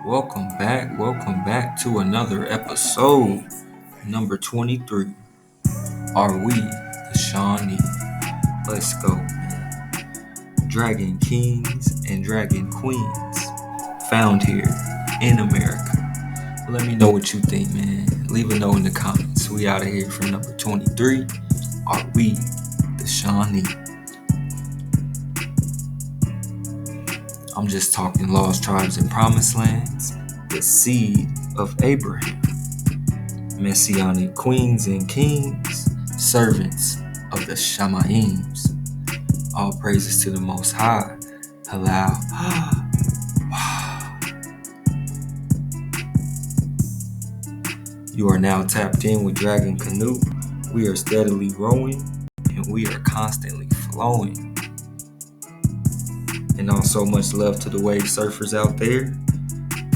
Welcome back to another episode, number 23. Are we the Shawnee? Let's go, man. Dragon Kings and Dragon Queens found here in America. Let me know what you think, man. Leave a note in the comments. We out of here for number 23. Are we the Shawnee? I'm just talking lost tribes and promised lands, the seed of Abraham, messianic queens and kings, servants of the Shamaims. All praises to the Most High. Halal. You are now tapped in with Dragon Canoe. We are steadily rowing and we are constantly flowing. And also much love to the wave surfers out there.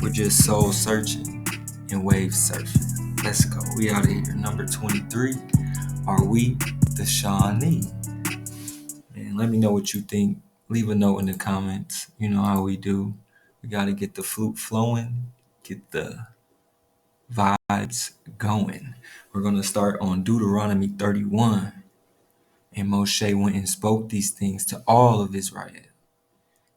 We're just soul searching and wave surfing. Let's go. We out of here. Number 23. Are we the Shawnee? Man, let me know what you think. Leave a note in the comments. You know how we do. We got to get the flute flowing, get the vibes going. We're going to start on Deuteronomy 31. And Moshe went and spoke these things to all of Israel.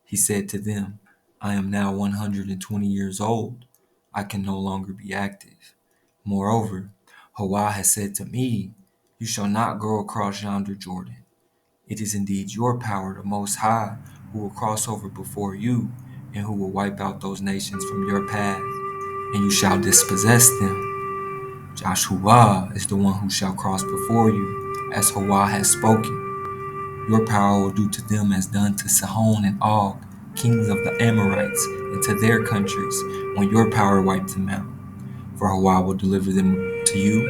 He said to them, I am now 120 years old. I can no longer be active. Moreover, Hawah has said to me, you shall not go across yonder Jordan. It is indeed your power, the Most High, who will cross over before you and who will wipe out those nations from your path, and you shall dispossess them. Joshua is the one who shall cross before you, as Hawah has spoken. Your power will do to them as done to Sihon and Og, kings of the Amorites, and to their countries, when your power wiped them out. For Hawah will deliver them to you,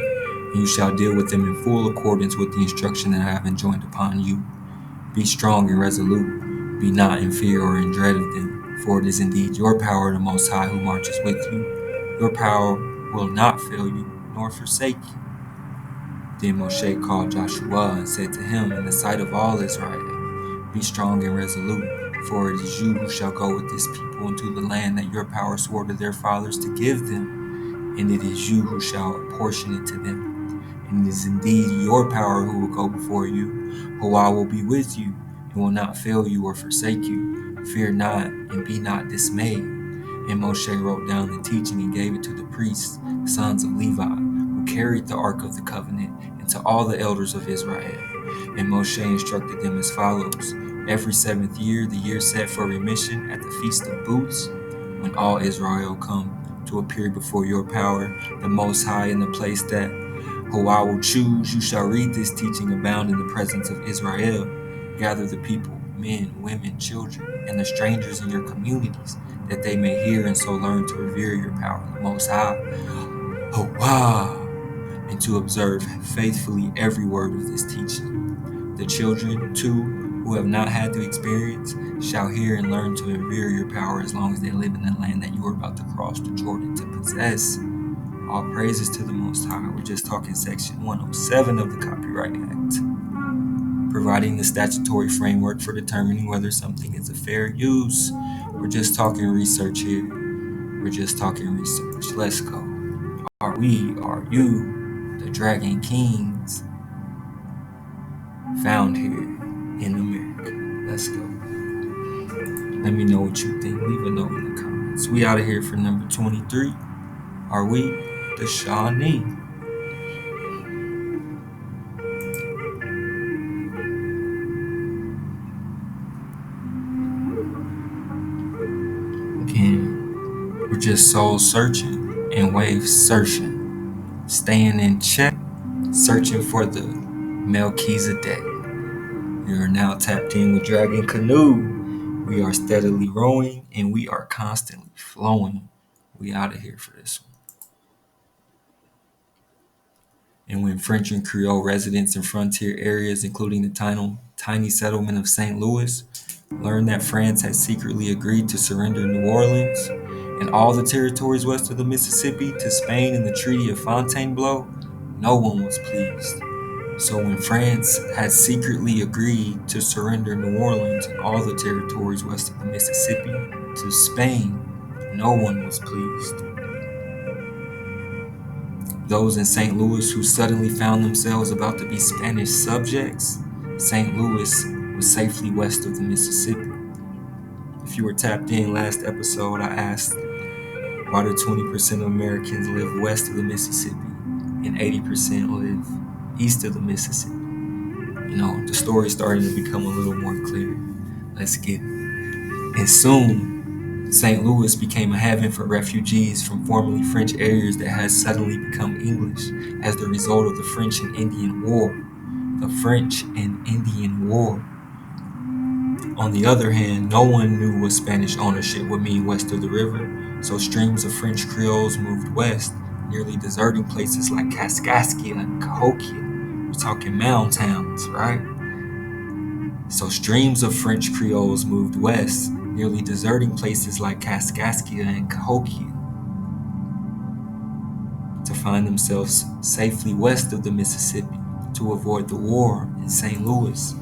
and you shall deal with them in full accordance with the instruction that I have enjoined upon you. Be strong and resolute. Be not in fear or in dread of them, for it is indeed your power, the Most High, who marches with you. Your power will not fail you, nor forsake you. Then Moshe called Joshua and said to him in the sight of all Israel, Be strong and resolute, for it is you who shall go with this people into the land that your power swore to their fathers to give them, and it is you who shall apportion it to them. And it is indeed your power who will go before you. Hawah will be with you, and will not fail you or forsake you. Fear not, and be not dismayed. And Moshe wrote down the teaching and gave it to the priests, sons of Levi, who carried the ark of the covenant, and to all the elders of Israel. And Moshe instructed them as follows. Every 7th year, the year set for remission at the Feast of Booths, when all Israel come to appear before your power, the Most High, in the place that Hawah will choose, you shall read this teaching abound in the presence of Israel. Gather the people, men, women, children, and the strangers in your communities, that they may hear and so learn to revere your power, the Most High. Hawah! And to observe faithfully every word of this teaching. The children, too, who have not had the experience, shall hear and learn to revere your power as long as they live in the land that you are about to cross the Jordan to possess. All praises to the Most High. We're just talking section 107 of the Copyright Act, providing the statutory framework for determining whether something is a fair use. We're just talking research here. We're just talking research. Let's go. Are you, the Dragon Kings, found here in America? Let's go. Let me know what you think. Leave a note in the comments. We out of here for number 23. Are we the Shawnee? Again, we're just soul searching and wave surfing, staying in check, searching for the Melchizedek. We are now tapped in with Dragon Canoe. We are steadily rowing and we are constantly flowing. We out of here for this one. And when French and Creole residents in frontier areas, including the tiny settlement of St. Louis, learned that France had secretly agreed to surrender New Orleans and all the territories west of the Mississippi to Spain in the Treaty of Fontainebleau, no one was pleased. So when France had secretly agreed to surrender New Orleans and all the territories west of the Mississippi to Spain No one was pleased. Those in St. Louis who suddenly found themselves about to be Spanish subjects, St. Louis was safely west of the Mississippi. If you were tapped in last episode, I asked why do 20% of Americans live west of the Mississippi and 80% live east of the Mississippi. The story's starting to become a little more clear. Let's get it. And soon, St. Louis became a haven for refugees from formerly French areas that had suddenly become English as the result of the French and Indian War. The French and Indian War. On the other hand, no one knew what Spanish ownership would mean west of the river, so streams of French Creoles moved west, nearly deserting places like Kaskaskia and Cahokia. We're talking mound towns, right? So streams of French Creoles moved west, nearly deserting places like Kaskaskia and Cahokia to find themselves safely west of the Mississippi to avoid the war in St. Louis.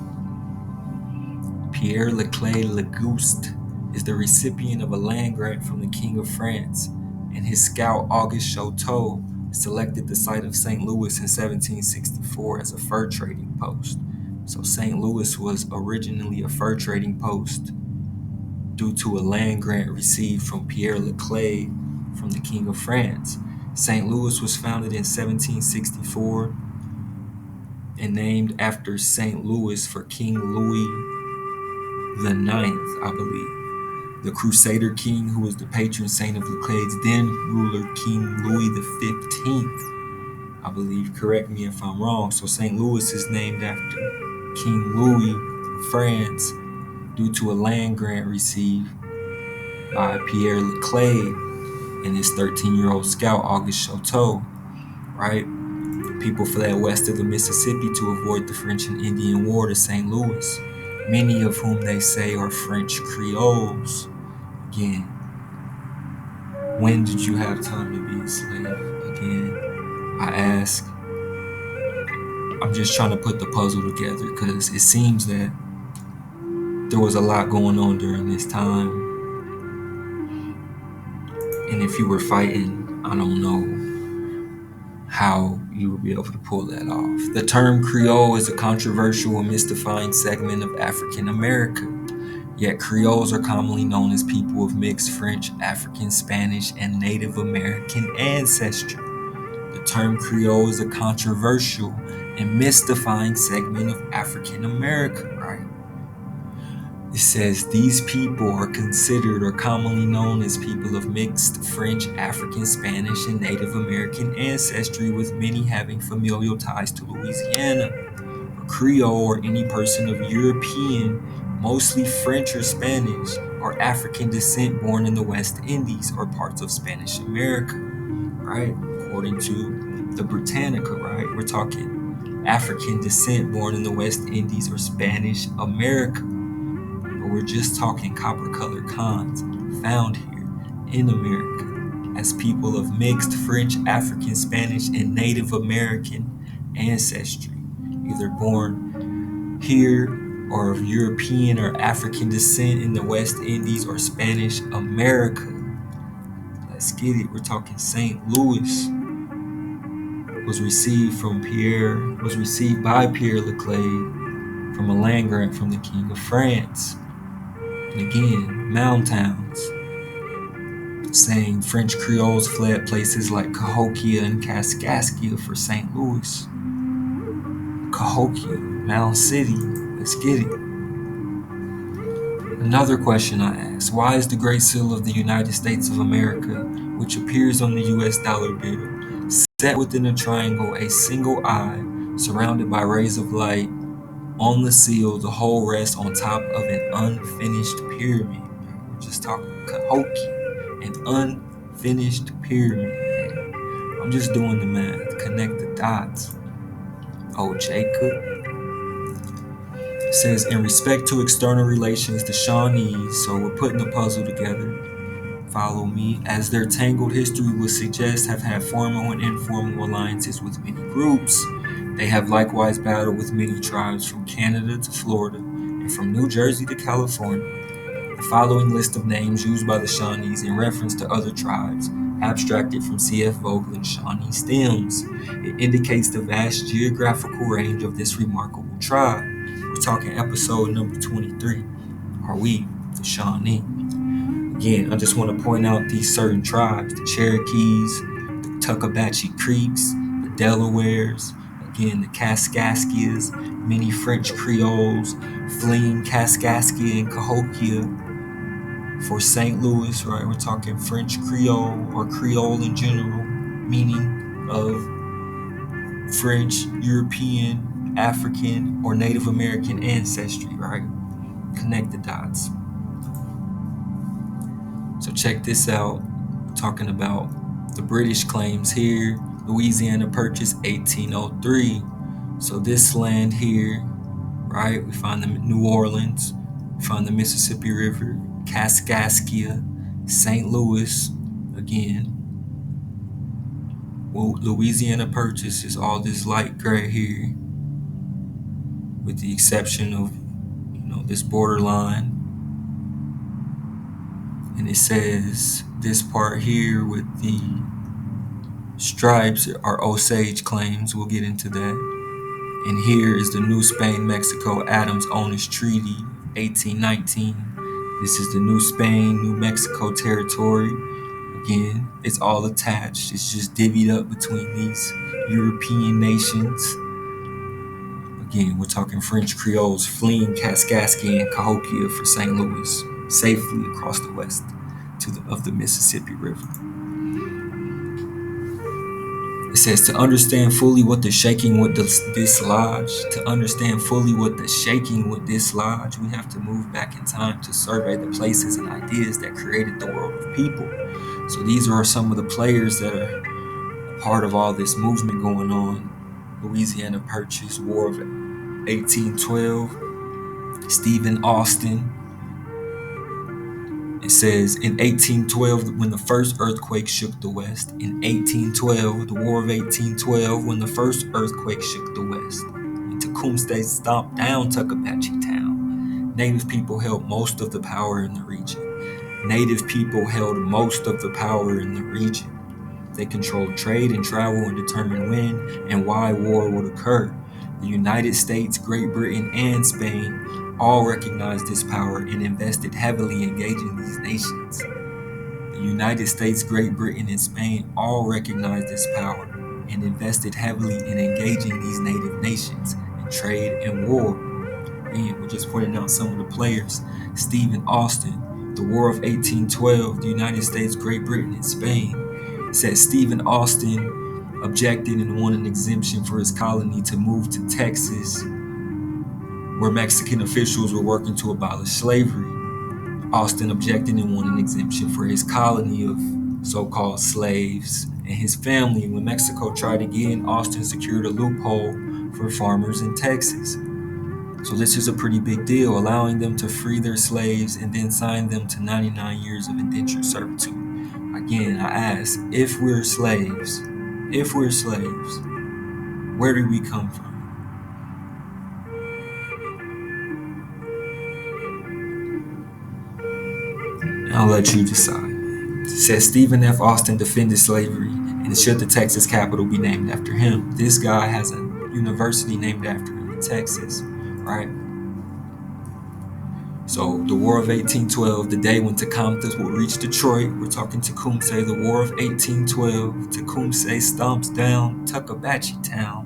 Pierre Leclerc Legouste is the recipient of a land grant from the King of France, and his scout Auguste Choteau selected the site of St. Louis in 1764 as a fur trading post. So St. Louis was originally a fur trading post due to a land grant received from Pierre Leclerc from the King of France. St. Louis was founded in 1764 and named after St. Louis for King Louis the Ninth, I believe, the Crusader king who was the patron saint of Leclerc's then ruler, King Louis the 15th, I believe. Correct me if I'm wrong. So St. Louis is named after King Louis of France due to a land grant received by Pierre Leclerc and his 13-year-old scout Auguste Choteau, right? People fled west of the Mississippi to avoid the French and Indian War to St. Louis, many of whom they say are French Creoles. Again, when did you have time to be a slave? Again, I ask. I'm just trying to put the puzzle together because it seems that there was a lot going on during this time. And if you were fighting, I don't know how you would be able to pull that off. The term Creole is a controversial and mystifying segment of African America. Yet Creoles are commonly known as people of mixed French, African, Spanish, and Native American ancestry. The term Creole is a controversial and mystifying segment of African America, right? It says these people are considered or commonly known as people of mixed French, African, Spanish, and Native American ancestry, with many having familial ties to Louisiana. A Creole or any person of European, mostly French or Spanish, or African descent born in the West Indies or parts of Spanish America, right? According to the Britannica, right? We're talking African descent born in the West Indies or Spanish America. We're just talking copper-colored Khans found here in America as people of mixed French, African, Spanish, and Native American ancestry, either born here or of European or African descent in the West Indies or Spanish America. Let's get it. We're talking St. Louis was received by Pierre Leclerc from a land grant from the King of France. And again, mound towns, saying French Creoles fled places like Cahokia and Kaskaskia for St. Louis. Cahokia, Mound City, let's get it. Another question I ask, why is the Great Seal of the United States of America, which appears on the US dollar bill, set within a triangle, a single eye, surrounded by rays of light? On the seal, the whole rests on top of an unfinished pyramid. We're just talking Cahokia, an unfinished pyramid. I'm just doing the math. Connect the dots. Oh, Jacob. It says, in respect to external relations, the Shawnees, so we're putting the puzzle together. Follow me. As their tangled history would suggest, have had formal and informal alliances with many groups. They have likewise battled with many tribes from Canada to Florida and from New Jersey to California. The following list of names used by the Shawnees in reference to other tribes, abstracted from C.F. Voglin's Shawnee stems. It indicates the vast geographical range of this remarkable tribe. We're talking episode number 23. Are we the Shawnee? Again, I just want to point out these certain tribes: the Cherokees, the Tuckabatchee Creeks, the Delawares, again, the Kaskaskias, many French Creoles, fleeing Kaskaskia and Cahokia. For St. Louis, right, we're talking French Creole or Creole in general, meaning of French, European, African, or Native American ancestry, right? Connect the dots. So check this out. We're talking about the British claims here. Louisiana Purchase 1803. So this land here, right? We find them in New Orleans. We find the Mississippi River, Kaskaskia, St. Louis. Again, well, Louisiana Purchase is all this light gray here, with the exception of, this borderline. And it says this part here with the stripes are Osage claims. We'll get into that. And here is the New Spain, Mexico, Adams Onis Treaty, 1819. This is the New Spain, New Mexico territory. Again, it's all attached. It's just divvied up between these European nations. Again, we're talking French Creoles fleeing Kaskaskia and Cahokia for St. Louis, safely across the west of the Mississippi River. It says, to understand fully what the shaking would dislodge, we have to move back in time to survey the places and ideas that created the world of people. So these are some of the players that are part of all this movement going on. Louisiana Purchase, War of 1812, Stephen Austin. It says, in 1812, when the first earthquake shook the West. In 1812, the War of 1812, when the first earthquake shook the West. And Tecumseh stomped down Tuckabatchee Town. Native people held most of the power in the region. They controlled trade and travel and determined when and why war would occur. The United States, Great Britain, and Spain all recognized this power and invested heavily in engaging these nations. The United States, Great Britain, and Spain all recognized this power and invested heavily in engaging these native nations in trade and war. And we're just pointing out some of the players. Stephen Austin, the War of 1812, the United States, Great Britain, and Spain. It says Stephen Austin objected and won an exemption for his colony to move to Texas, where Mexican officials were working to abolish slavery. Austin objected and won an exemption for his colony of so-called slaves and his family. When Mexico tried again, Austin secured a loophole for farmers in Texas. So this is a pretty big deal, allowing them to free their slaves and then sign them to 99 years of indentured servitude. Again, I ask, if we're slaves, where do we come from? I'll let you decide. It says Stephen F. Austin defended slavery, and should the Texas Capitol be named after him? This guy has a university named after him in Texas, right? So the War of 1812, the day when Tecumseh will reach Detroit, we're talking Tecumseh, the War of 1812, Tecumseh stomps down Tuckabatchee Town,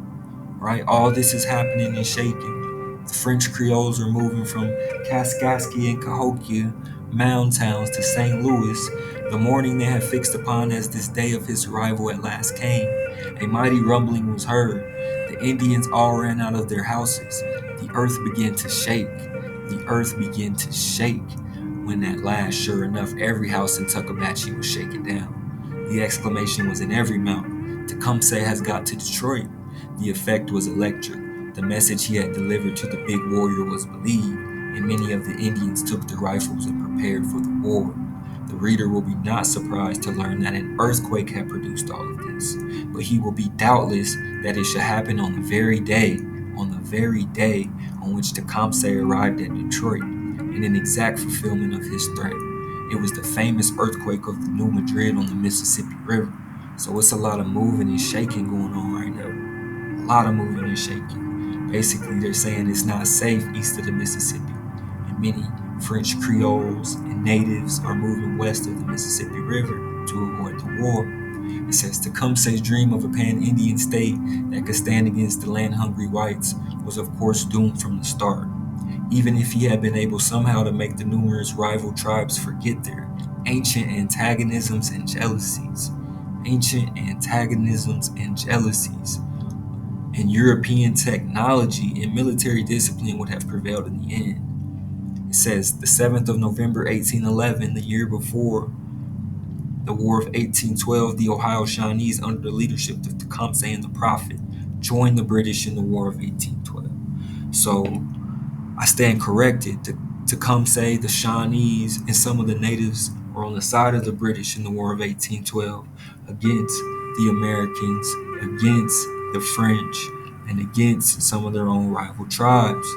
right? All this is happening and shaking. The French Creoles are moving from Kaskaskia and Cahokia, mound towns, to St. Louis. The morning they had fixed upon as this day of his arrival at last came. A mighty rumbling was heard. The Indians all ran out of their houses. The earth began to shake. When at last, sure enough, every house in Tuckabatchee was shaken down. The exclamation was in every mouth, Tecumseh has got to Detroit. The effect was electric. The message he had delivered to the big warrior was believed, and many of the Indians took their rifles and prepared for the war. The reader will be not surprised to learn that an earthquake had produced all of this, but he will be doubtless that it should happen on the very day on which Tecumseh arrived at Detroit, and and an exact fulfillment of his threat. It was the famous earthquake of the New Madrid on the Mississippi River. So it's a lot of moving and shaking going on right now. A lot of moving and shaking. Basically, they're saying it's not safe east of the Mississippi, and many French Creoles and natives are moving west of the Mississippi River to avoid the war. It says Tecumseh's dream of a pan-Indian state that could stand against the land-hungry whites was of course doomed from the start. Even if he had been able somehow to make the numerous rival tribes forget their ancient antagonisms and jealousies. Ancient antagonisms and jealousies. And European technology and military discipline would have prevailed in the end. It says the 7th of November 1811, the year before the War of 1812, the Ohio Shawnees, under the leadership of Tecumseh and the Prophet, joined the British in the War of 1812. So I stand corrected. Tecumseh, the Shawnees, and some of the natives were on the side of the British in the War of 1812 against the Americans, against the French, and against some of their own rival tribes.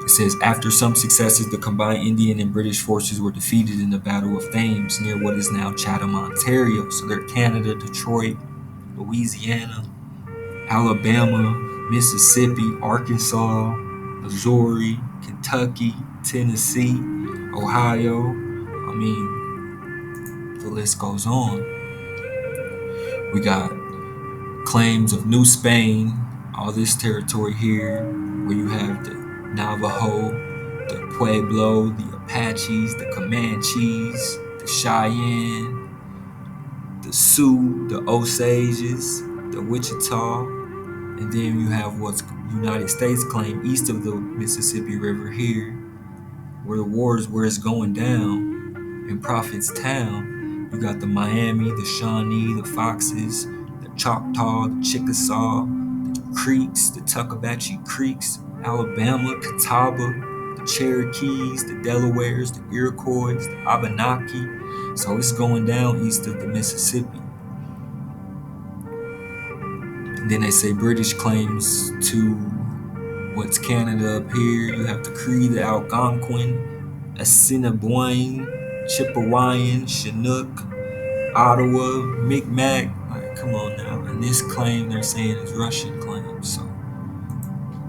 It says, after some successes, the combined Indian and British forces were defeated in the Battle of Thames near what is now Chatham, Ontario. So they're Canada, Detroit, Louisiana, Alabama, Mississippi, Arkansas, Missouri, Kentucky, Tennessee, Ohio. I mean, the list goes on. We got claims of New Spain, all this territory here, where you have the Navajo, the Pueblo, the Apaches, the Comanches, the Cheyenne, the Sioux, the Osages, the Wichita, and then you have what's United States claim east of the Mississippi River here, where the wars where it's going down in Prophet's Town. You got the Miami, the Shawnee, the Foxes, the Choctaw, the Chickasaw, the Creeks, the Tuckabashie Creeks, Alabama, Catawba, the Cherokees, the Delawares, the Iroquois, the Abenaki. So it's going down east of the Mississippi. And then they say British claims to what's Canada up here. You have the Cree, the Algonquin, Assiniboine, Chippewayan, Chinook, Ottawa, Micmac. Like, come on now. And this claim they're saying is Russian claim. So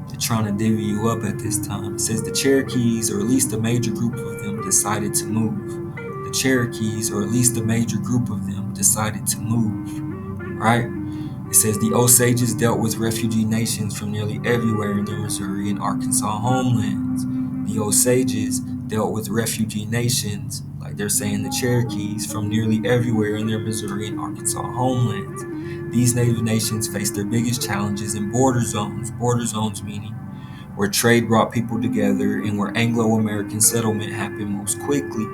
they're trying to divvy you up at this time. It says the Cherokees, or at least a major group of them, decided to move. The Cherokees, or at least a major group of them, decided to move. Right? It says the Osages dealt with refugee nations from nearly everywhere in their Missouri and Arkansas homelands. The Osages dealt with refugee nations, like they're saying the Cherokees, from nearly everywhere in their Missouri and Arkansas homelands. These native nations faced their biggest challenges in border zones meaning where trade brought people together and where Anglo-American settlement happened most quickly.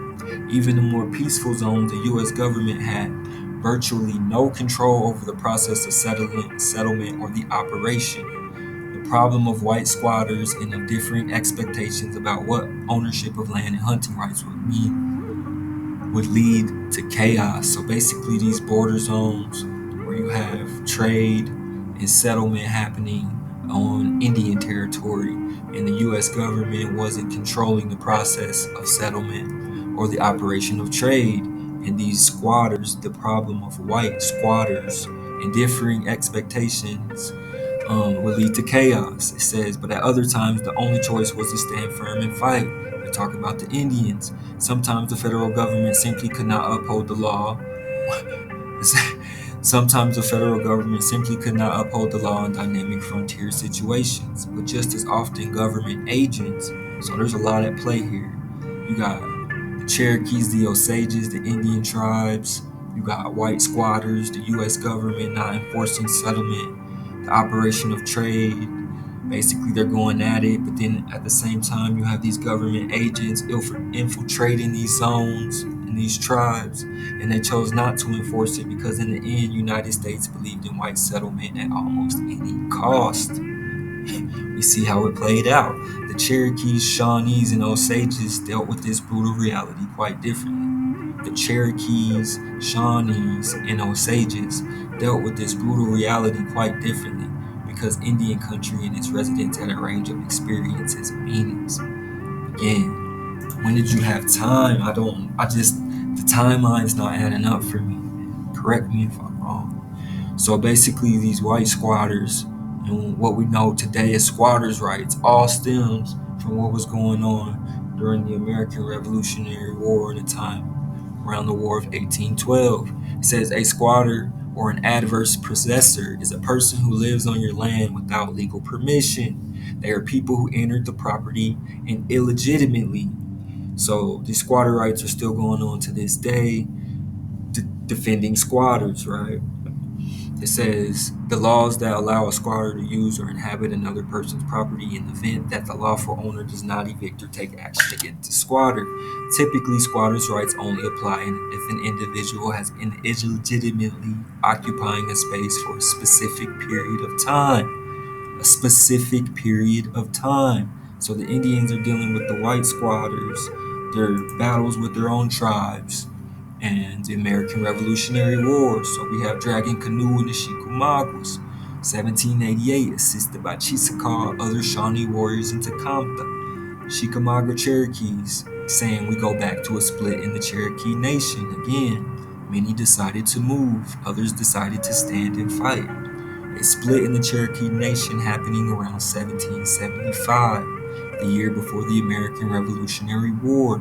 Even in more peaceful zones, the U.S. government had virtually no control over the process of settlement or the operation. The problem of white squatters and of differing expectations about what ownership of land and hunting rights would mean would lead to chaos. So basically these border zones where you have trade and settlement happening on Indian territory and the U.S. government wasn't controlling the process of settlement or the operation of trade. And these squatters, the problem of white squatters and differing expectations would lead to chaos. It says, but at other times, the only choice was to stand firm and fight. They talk about the Indians. Sometimes the federal government simply could not uphold the law. Sometimes the federal government simply could not uphold the law in dynamic frontier situations, but just as often government agents. So there's a lot at play here. You got the Cherokees, the Osages, the Indian tribes. You got white squatters, the U.S. government not enforcing settlement, the operation of trade. Basically, they're going at it, but then at the same time, you have these government agents infiltrating these zones and these tribes, and they chose not to enforce it because in the end, United States believed in white settlement at almost any cost. We see how it played out. The Cherokees, Shawnees, and Osages dealt with this brutal reality quite differently. The Cherokees, Shawnees, and Osages dealt with this brutal reality quite differently because Indian country and its residents had a range of experiences and meanings. Again, when did you have time? The timeline's not adding up for me. Correct me if I'm wrong. So basically, these white squatters and what we know today as squatters' rights all stems from what was going on during the American Revolutionary War in the time around the War of 1812. It says a squatter or an adverse possessor is a person who lives on your land without legal permission. They are people who entered the property and illegitimately. So these squatter rights are still going on to this day, defending squatters, right? It says the laws that allow a squatter to use or inhabit another person's property in the event that the lawful owner does not evict or take action against the squatter. Typically, squatters' rights only apply if an individual has been illegitimately occupying a space for a specific period of time. A specific period of time. So the Indians are dealing with the white squatters, their battles with their own tribes, and the American Revolutionary War. So we have Dragon Canoe and the Chickamaugas. 1788, assisted by Chisakaw, other Shawnee warriors in Tecumseh. Chickamauga Cherokees, saying we go back to a split in the Cherokee Nation. Again, many decided to move, others decided to stand and fight. A split in the Cherokee Nation happening around 1775, the year before the American Revolutionary War.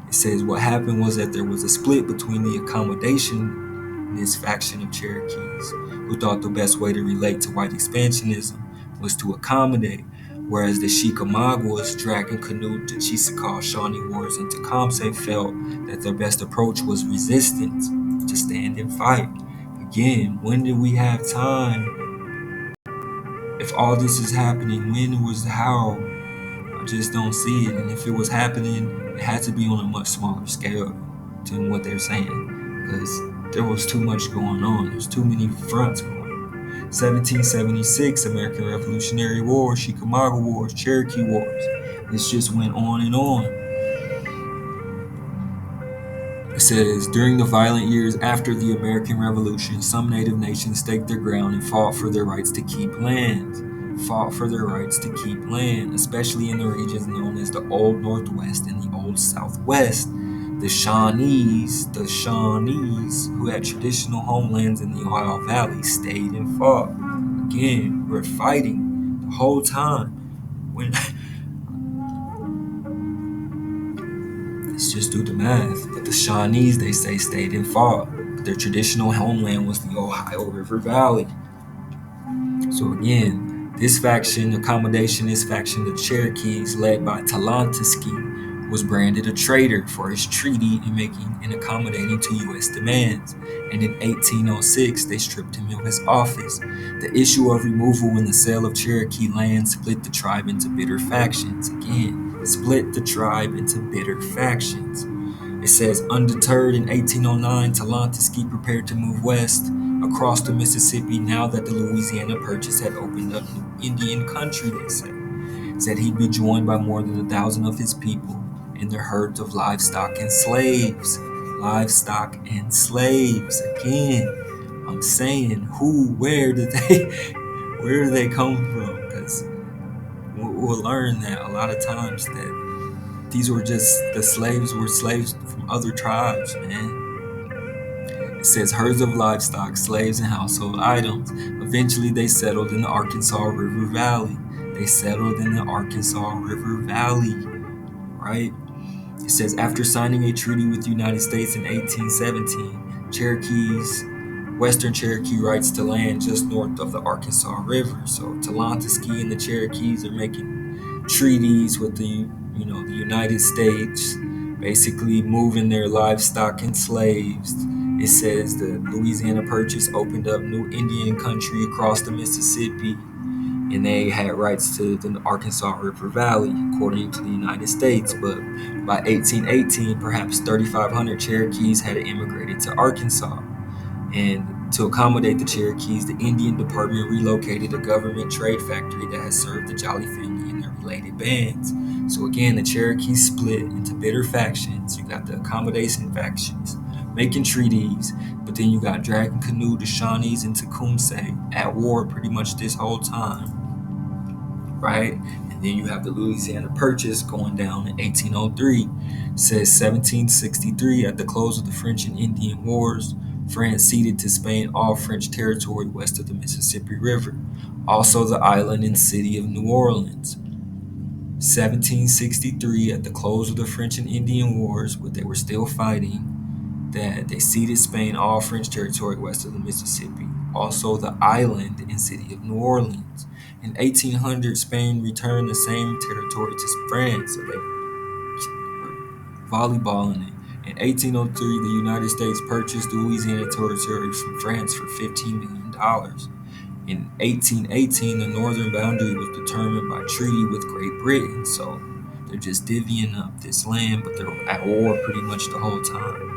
It says what happened was that there was a split between the accommodationist faction of Cherokees, who thought the best way to relate to white expansionism was to accommodate, whereas the Chickamaugas, Dragon Canoe, the Chisakaw, Shawnee Warriors, and Tecumseh felt that their best approach was resistance, to stand and fight. Again, when did we have time? If all this is happening, when was how? I just don't see it. And if it was happening, it had to be on a much smaller scale than what they're saying. Because there was too much going on. There's too many fronts going on. 1776, American Revolutionary War, Chickamauga Wars, Cherokee Wars. This just went on and on. It says, during the violent years after the American Revolution, some native nations staked their ground and fought for their rights to keep land. Fought for their rights to keep land, especially in the regions known as the Old Northwest and the Old Southwest. The Shawnees, who had traditional homelands in the Ohio Valley, stayed and fought. Again, we're fighting the whole time. When Let's just do the math. But the Shawnees, they say, stayed and fought. But their traditional homeland was the Ohio River Valley. So again, this faction, the accommodationist faction, the Cherokees, led by Talantesky, was branded a traitor for his treaty in making and accommodating to U.S. demands. And in 1806, they stripped him of his office. The issue of removal and the sale of Cherokee land split the tribe into bitter factions. Again, split the tribe into bitter factions. It says, undeterred in 1809, Talantesky prepared to move west across the Mississippi now that the Louisiana Purchase had opened up new Indian country, they say. Said he'd be joined by more than 1,000 of his people and their herds of livestock and slaves. Livestock and slaves. Again, I'm saying where do they come from? Because we'll learn that a lot of times that these were just, the slaves were slaves from other tribes, man. It says herds of livestock, slaves, and household items. Eventually, they settled in the Arkansas River Valley. Right? It says after signing a treaty with the United States in 1817, Cherokees, Western Cherokee rights to land just north of the Arkansas River. So Talantesky and the Cherokees are making treaties with the United States, basically moving their livestock and slaves. It says the Louisiana Purchase opened up new Indian country across the Mississippi, and they had rights to the Arkansas River Valley, according to the United States. But by 1818, perhaps 3,500 Cherokees had immigrated to Arkansas. And to accommodate the Cherokees, the Indian Department relocated a government trade factory that had served the Jolly family and their related bands. So again, the Cherokees split into bitter factions. You got the accommodation factions making treaties, but then you got Dragon Canoe, the Shawnees, and Tecumseh at war pretty much this whole time, right? And And then you have the Louisiana Purchase going down in 1803. It says 1763, at the close of the French and Indian Wars, France ceded to Spain all French territory west of the Mississippi River, also the island and city of New Orleans. 1763, at the close of the French and Indian Wars, but they were still fighting, that they ceded Spain all French territory west of the Mississippi, also the island and city of New Orleans. In 1800, Spain returned the same territory to France, so they were volleyballing it. In 1803, the United States purchased Louisiana territory from France for $15 million. In 1818, the northern boundary was determined by treaty with Great Britain, so they're just divvying up this land, but they're at war pretty much the whole time.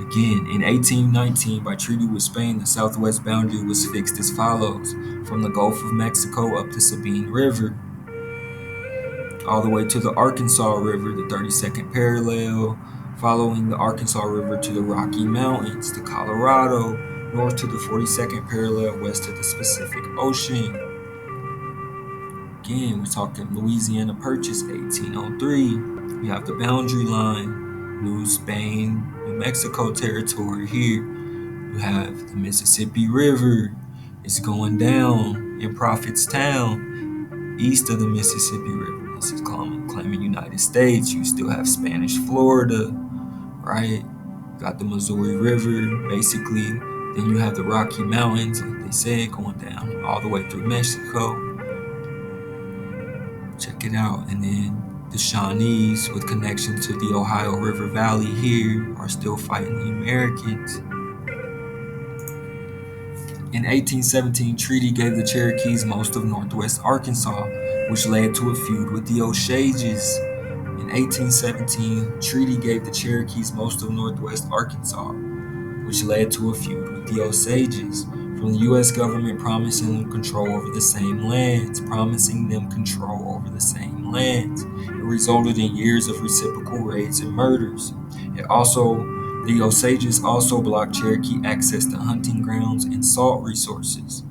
Again, in 1819, by treaty with Spain, the southwest boundary was fixed as follows: from the Gulf of Mexico up the Sabine River, all the way to the Arkansas River, the 32nd parallel, following the Arkansas River to the Rocky Mountains, to Colorado, north to the 42nd parallel, west to the Pacific Ocean. Again, we're talking Louisiana Purchase, 1803. We have the boundary line, New Spain, New Mexico territory here. You have the Mississippi River. It's going down in Prophetstown, east of the Mississippi River. This is claiming United States. You still have Spanish Florida, right? Got the Missouri River, basically. Then you have the Rocky Mountains, like they said, going down all the way through Mexico. Check it out. And then the Shawnees, with connection to the Ohio River Valley here, are still fighting the Americans. In 1817, treaty gave the Cherokees most of northwest Arkansas, which led to a feud with the Osages. In 1817, treaty gave the Cherokees most of northwest Arkansas, which led to a feud with the Osages, from the U.S. government promising them control over the same lands. It resulted in years of reciprocal raids and murders. The Osages also blocked Cherokee access to hunting grounds and salt resources.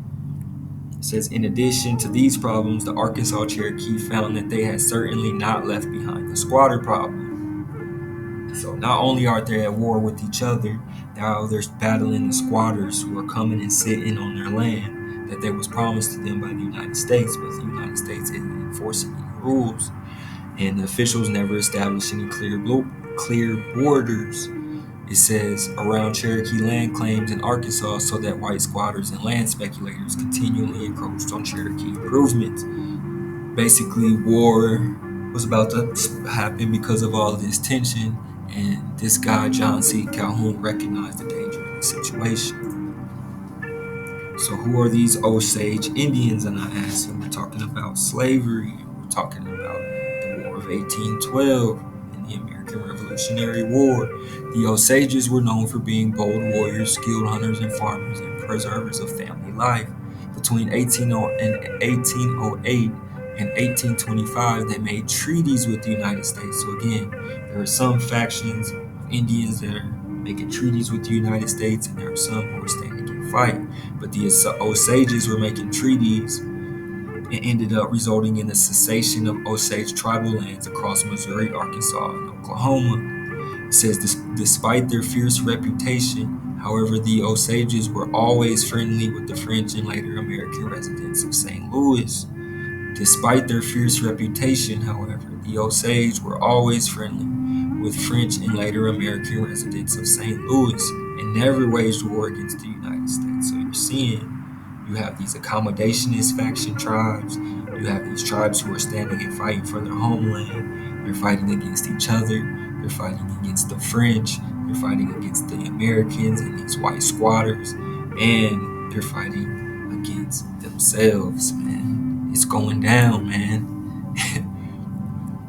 It says, in addition to these problems, the Arkansas Cherokee found that they had certainly not left behind the squatter problem. So not only are they at war with each other, now they're battling the squatters who are coming and sitting on their land that they was promised to them by the United States, but the United States isn't enforcing any rules. And the officials never established any clear borders. It says, around Cherokee land claims in Arkansas, so that white squatters and land speculators continually encroached on Cherokee improvements. Basically, war was about to happen because of all of this tension, and this guy, John C. Calhoun, recognized the danger of the situation. So who are these Osage Indians? And I asked him, we're talking about slavery, we're talking about the War of 1812 and the American Revolutionary War. The Osages were known for being bold warriors, skilled hunters and farmers, and preservers of family life. Between 1808 and 1825, they made treaties with the United States. So again, there are some factions of Indians that are making treaties with the United States, and there are some who are standing and fight. But the Osages were making treaties and ended up resulting in the cessation of Osage tribal lands across Missouri, Arkansas, and Oklahoma. It says, despite their fierce reputation, however, the Osages were always friendly with the French and later American residents of St. Louis. Despite their fierce reputation, however, the Osage were always friendly with French and later American residents of St. Louis and never waged war against the United States. So you're seeing, you have these accommodationist faction tribes, you have these tribes who are standing and fighting for their homeland, they're fighting against each other, they're fighting against the French, they're fighting against the Americans and these white squatters, and they're fighting against themselves, man. It's going down, man.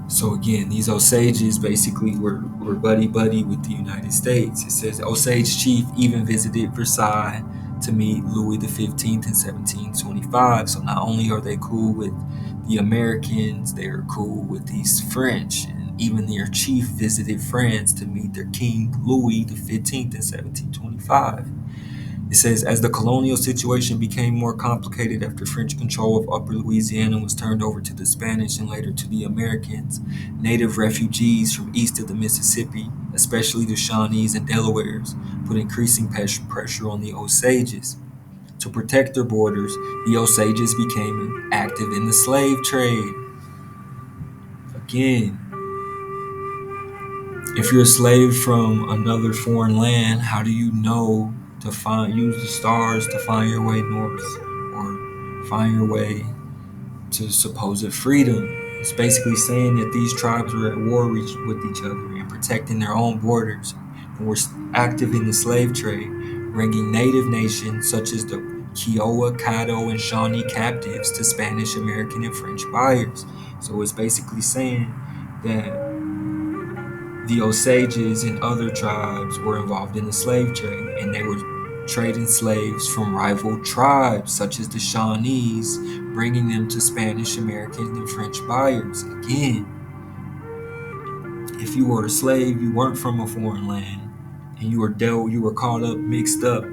So again, these Osages basically were buddy-buddy with the United States. It says Osage chief even visited Versailles to meet Louis XV in 1725. So not only are they cool with the Americans, they're cool with these French. And even their chief visited France to meet their king, Louis XV in 1725. It says, as the colonial situation became more complicated after French control of Upper Louisiana was turned over to the Spanish and later to the Americans, native refugees from east of the Mississippi, especially the Shawnees and Delawares, put increasing pressure on the Osages. To protect their borders, the Osages became active in the slave trade. Again, if you're a slave from another foreign land, how do you know to use the stars to find your way north or find your way to supposed freedom? It's basically saying that these tribes were at war with each other and protecting their own borders and were active in the slave trade, bringing native nations such as the Kiowa, Caddo, and Shawnee captives to Spanish, American, and French buyers. So it's basically saying that the Osages and other tribes were involved in the slave trade, and they were trading slaves from rival tribes such as the Shawnees, bringing them to Spanish, American, and French buyers. Again, if you were a slave, you weren't from a foreign land, and you were caught up, mixed up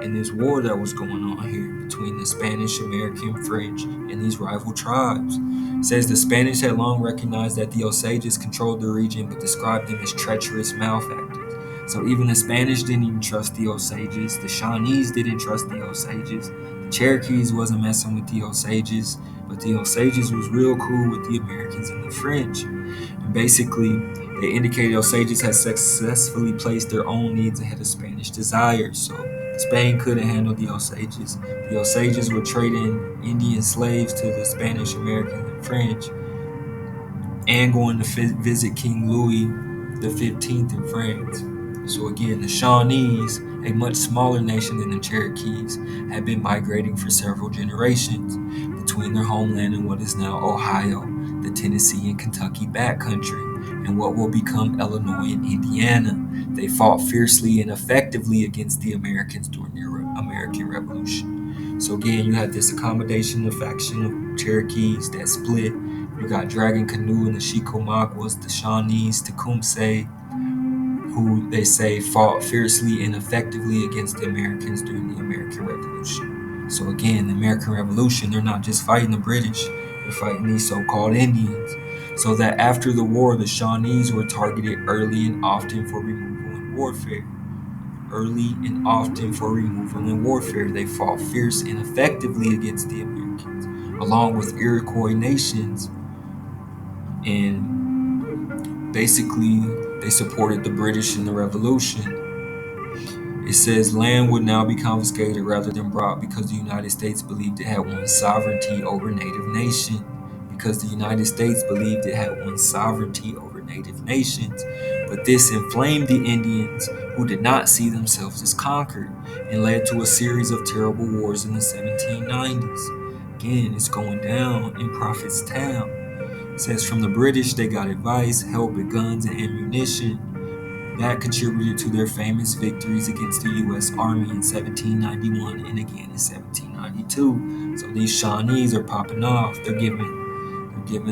in this war that was going on here between the Spanish, American, French, and these rival tribes. It says the Spanish had long recognized that the Osages controlled the region, but described them as treacherous malefactors. So even the Spanish didn't even trust the Osages. The Shawnees didn't trust the Osages. The Cherokees wasn't messing with the Osages, but the Osages was real cool with the Americans and the French. And basically, they indicated Osages had successfully placed their own needs ahead of Spanish desires. So Spain couldn't handle the Osages. The Osages were trading Indian slaves to the Spanish, Americans, and French, and going to visit King Louis the 15th in France. So again, the Shawnees, a much smaller nation than the Cherokees, had been migrating for several generations between their homeland and what is now Ohio, the Tennessee and Kentucky backcountry, and what will become Illinois and Indiana. They fought fiercely and effectively against the Americans during the American Revolution. So again, you had this accommodation of faction of Cherokees that split. You got Dragon Canoe and the Chickamaugas, the Shawnees, Tecumseh, who they say fought fiercely and effectively against the Americans during the American Revolution. So again, the American Revolution, they're not just fighting the British, they're fighting these so-called Indians. So that after the war, the Shawnees were targeted early and often for removal and warfare. Early and often for removal and warfare, they fought fierce and effectively against the Americans, along with Iroquois nations, and basically they supported the British in the Revolution. It says land would now be confiscated rather than brought because the United States believed it had won sovereignty over native nation. Because the United States believed it had won sovereignty over native nations. But this inflamed the Indians, who did not see themselves as conquered, and led to a series of terrible wars in the 1790s. Again, it's going down in Prophet's Town. It says from the British they got advice, help with guns and ammunition. That contributed to their famous victories against the U.S. Army in 1791 and again in 1792. So these Shawnees are popping off. They're giving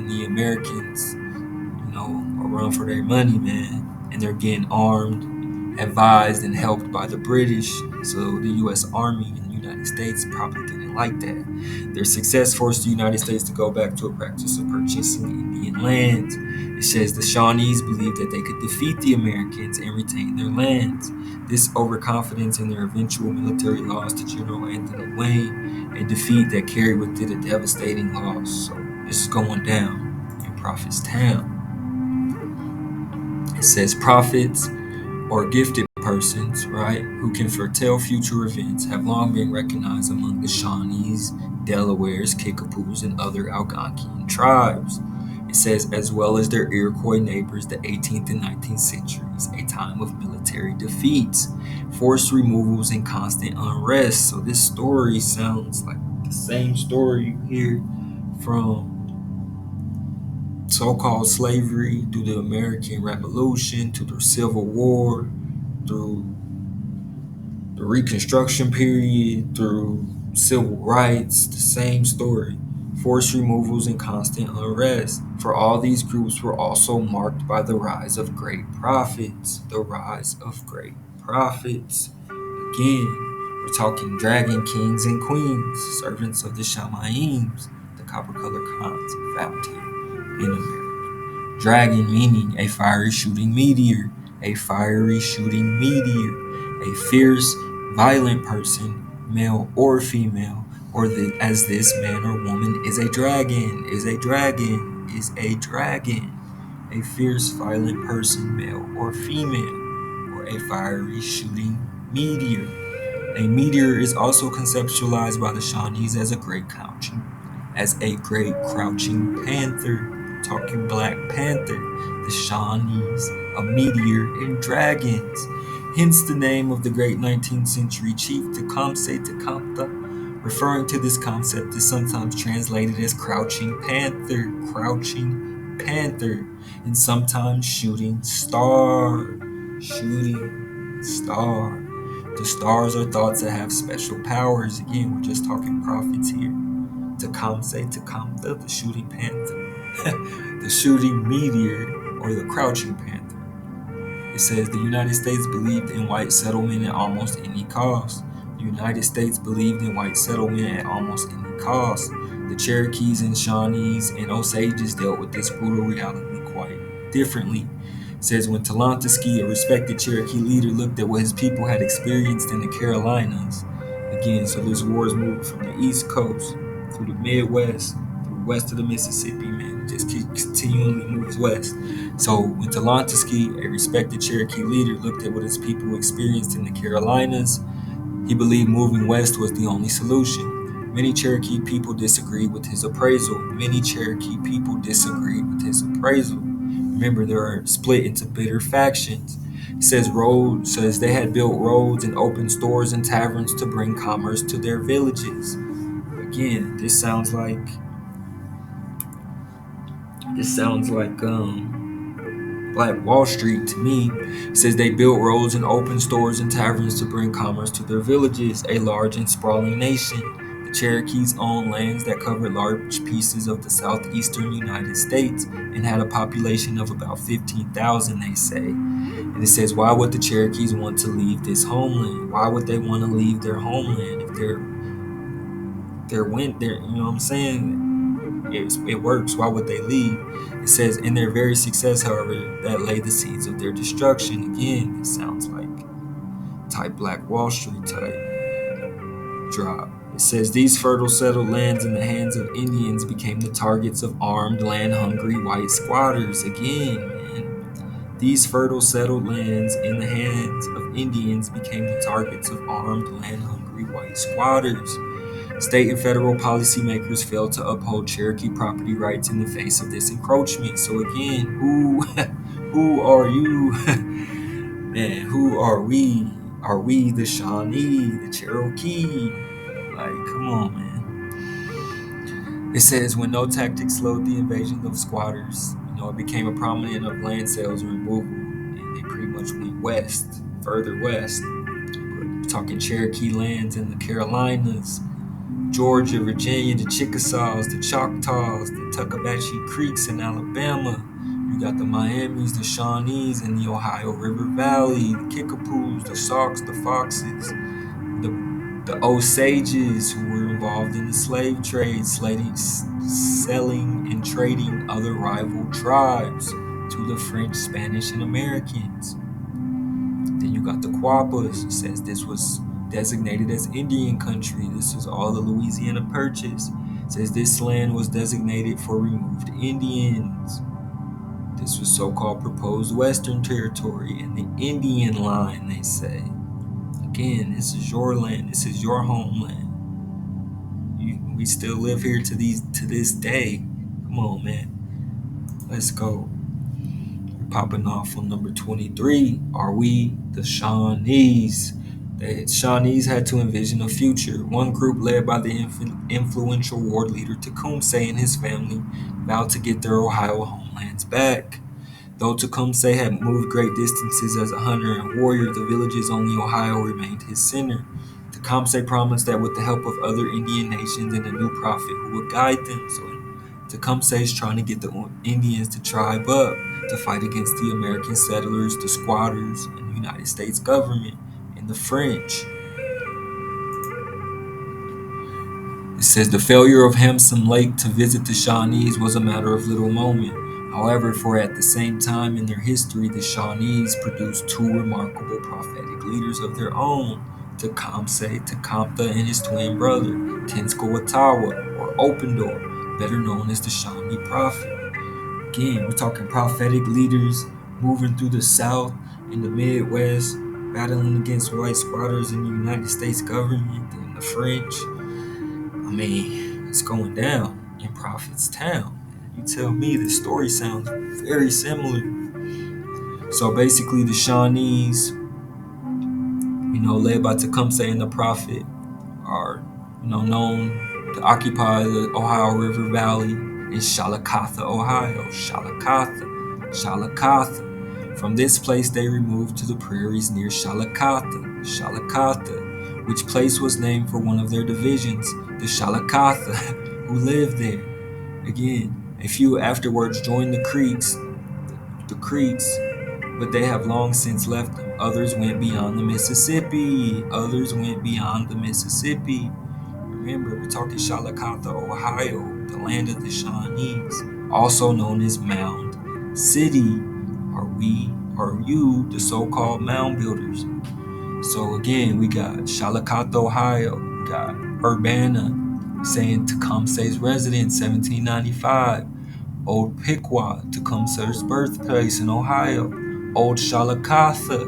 the Americans, a run for their money, man. And they're getting armed, advised, and helped by the British. So the U.S. Army and the United States probably didn't like that. Their success forced the United States to go back to a practice of purchasing Indian lands. It says the Shawnees believed that they could defeat the Americans and retain their lands. This overconfidence in their eventual military loss to General Anthony Wayne, a defeat that carried with it a devastating loss. So this is going down in Prophet's Town. It says prophets or gifted persons, right, who can foretell future events have long been recognized among the Shawnees, Delawares, Kickapoos, and other Algonquian tribes. It says, as well as their Iroquois neighbors, the 18th and 19th centuries, a time of military defeats, forced removals, and constant unrest. So this story sounds like the same story you hear from so-called slavery through the American Revolution, to the Civil War, through the Reconstruction period, through civil rights, the same story. Forced removals and constant unrest. For all these groups were also marked by the rise of great prophets. The rise of great prophets. Again, We're talking dragon kings and queens, servants of the Shamaim, the copper-colored khans found here in America. Dragon meaning a fiery shooting meteor, a fiery shooting meteor, a fierce, violent person, male or female, or as this man or woman is a dragon, a fierce, violent person, male or female, or a fiery shooting meteor. A meteor is also conceptualized by the Shawnees as a great crouching panther, talking Black Panther, the Shawnees, a meteor, and dragons. Hence the name of the great 19th century chief Tecumseh Tecumseh. Referring to this concept is sometimes translated as crouching panther, and sometimes shooting star. The stars are thought to have special powers. Again, we're just talking prophets here. Tecumseh, the shooting panther, the shooting meteor, or the crouching panther. It says the United States believed in white settlement at almost any cost. The United States believed in white settlement at almost any cost. The Cherokees and Shawnees and Osages dealt with this brutal reality quite differently. It says when Talantesky, a respected Cherokee leader, looked at what his people had experienced in the Carolinas, again, so this war is moving from the East Coast through the Midwest, through west of the Mississippi, man, it just continually moves west. So when Talantesky, a respected Cherokee leader, looked at what his people experienced in the Carolinas, he believed moving west was the only solution. Many Cherokee people disagreed with his appraisal. Remember, they are split into bitter factions. It says they had built roads and opened stores and taverns to bring commerce to their villages. Again, this sounds like Black Wall Street to me. It says they built roads and opened stores and taverns to bring commerce to their villages, a large and sprawling nation. The Cherokees owned lands that covered large pieces of the southeastern United States and had a population of about 15,000, they say. And it says, why would the Cherokees want to leave this homeland? Why would they want to leave their homeland if you know what I'm saying? It works. Why would they leave? It says, in their very success, however, that laid the seeds of their destruction. Again, it sounds like type Black Wall Street type drop. It says, these fertile settled lands in the hands of Indians became the targets of armed, land-hungry white squatters. Again, man, these fertile settled lands in the hands of Indians became the targets of armed, land-hungry white squatters. State and federal policymakers failed to uphold Cherokee property rights in the face of this encroachment. So again, who are you? Man, who are we? Are we the Shawnee, the Cherokee? Like, come on, man. It says when no tactics slowed the invasion of squatters, it became a prominent of land sales and removal, and they pretty much went west, further west. But we're talking Cherokee lands in the Carolinas, Georgia, Virginia, the Chickasaws, the Choctaws, the Tuckabashie Creeks in Alabama. You got the Miamis, the Shawnees in the Ohio River Valley, the Kickapoos, the Sauks, the Foxes, the Osages who were involved in the slave trade, selling and trading other rival tribes to the French, Spanish, and Americans. Then you got the Quapas. It says this was designated as Indian country. This is all the Louisiana Purchase. It says this land was designated for removed Indians. This was so-called proposed Western Territory and the Indian line, they say. Again, this is your land. This is your homeland. We still live here to this day. Come on, man. Let's go. We're popping off on number 23. Are we the Shawnees? The Shawnees had to envision a future. One group led by the influential war leader Tecumseh and his family vowed to get their Ohio homelands back. Though Tecumseh had moved great distances as a hunter and warrior, the village's only Ohio remained his center. Tecumseh promised that with the help of other Indian nations and a new prophet who would guide them. So Tecumseh is trying to get the Indians to tribe up to fight against the American settlers, the squatters, and the United States government, and the French. It says the failure of Hamson Lake to visit the Shawnees was a matter of little moment. However, for at the same time in their history, the Shawnees produced two remarkable prophetic leaders of their own, Tecumseh and his twin brother, Tenskwatawa, or Open Door, better known as the Shawnee Prophet. Again, we're talking prophetic leaders moving through the South and the Midwest, battling against white squatters in the United States government and the French. I mean, it's going down in Prophet's Town. You tell me, the story sounds very similar. So basically, the Shawnees, led by Tecumseh and the Prophet, are, known to occupy the Ohio River Valley in Shalakatha, Ohio. Shalakatha. From this place, they removed to the prairies near Shalakatha, which place was named for one of their divisions, the Shalakatha, who lived there. Again, a few afterwards joined the Creeks, but they have long since left them. Others went beyond the Mississippi. Remember, we're talking Shalakatha, Ohio, the land of the Shawnees, also known as Mound City. Are you the so-called mound builders? So again, we got Shalakatha, Ohio. We got Urbana saying Tecumseh's residence, 1795. Old Piqua, Tecumseh's birthplace in Ohio. Old Shalakatha,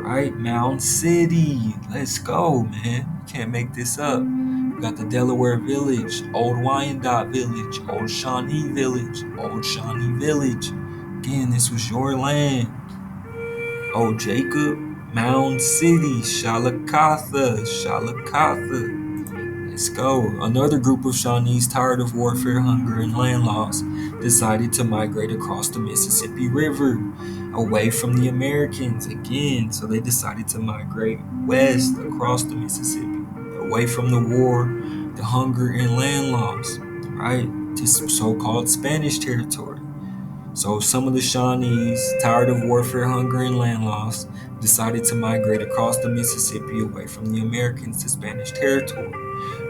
right? Mound City. Let's go, man. You can't make this up. We got the Delaware Village, Old Wyandotte Village, Old Shawnee Village. Again, this was your land. Old Jacob, Mound City, Shalakatha. Let's go. Another group of Shawnees, tired of warfare, hunger, and land loss, decided to migrate across the Mississippi River, away from the Americans again. So they decided to migrate west across the Mississippi, away from the war, the hunger, and land loss, right? To so-called Spanish territory. So some of the Shawnees, tired of warfare, hunger, and land loss, decided to migrate across the Mississippi away from the Americans to Spanish territory,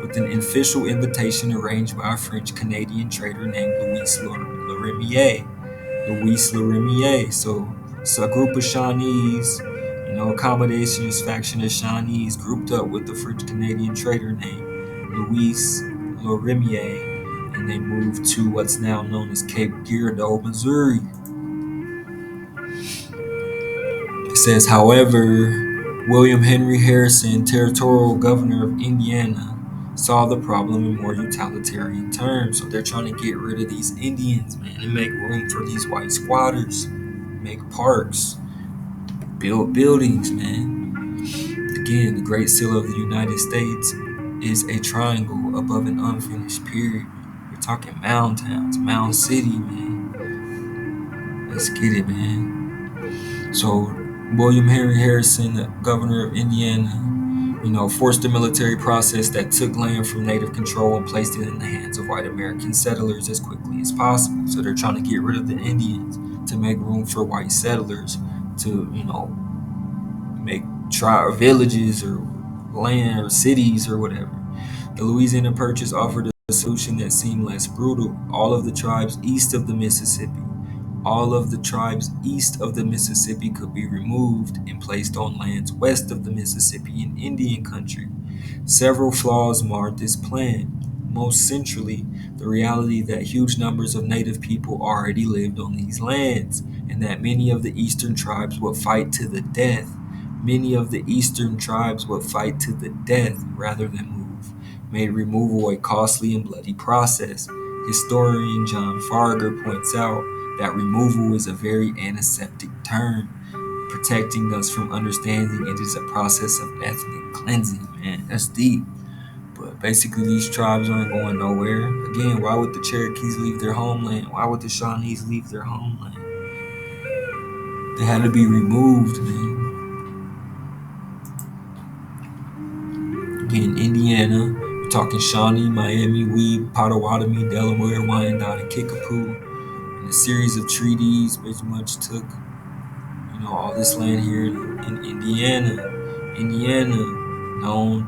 with an official invitation arranged by a French-Canadian trader named Louis Lorimier. So it's a group of Shawnees, accommodationist faction of Shawnees grouped up with the French-Canadian trader named Louis Lorimier, and they moved to what's now known as Cape Girardeau, Missouri. It says, however, William Henry Harrison, territorial governor of Indiana, saw the problem in more utilitarian terms. So they're trying to get rid of these Indians, man, and make room for these white squatters, make parks, build buildings, man. Again, the Great Seal of the United States is a triangle above an unfinished period. We're talking mound towns, Mound City, man. Let's get it, man. So William Henry Harrison, the governor of Indiana, forced a military process that took land from native control and placed it in the hands of white American settlers as quickly as possible. So they're trying to get rid of the Indians to make room for white settlers to, make villages or land or cities or whatever. The Louisiana Purchase offered a solution that seemed less brutal. All of the tribes east of the Mississippi could be removed and placed on lands west of the Mississippi in Indian country. Several flaws marred this plan. Most centrally, the reality that huge numbers of native people already lived on these lands, and that many of the eastern tribes would fight to the death. Rather than move, made removal a costly and bloody process. Historian John Farger points out that removal is a very antiseptic term, protecting us from understanding it is a process of ethnic cleansing. Man, that's deep. But basically, these tribes aren't going nowhere. Again, why would the Cherokees leave their homeland? Why would the Shawnees leave their homeland? They had to be removed, man. Again, Indiana, we're talking Shawnee, Miami, Weeb, Potawatomi, Delaware, Wyandotte, and Kickapoo. And a series of treaties pretty much took, all this land here in Indiana, known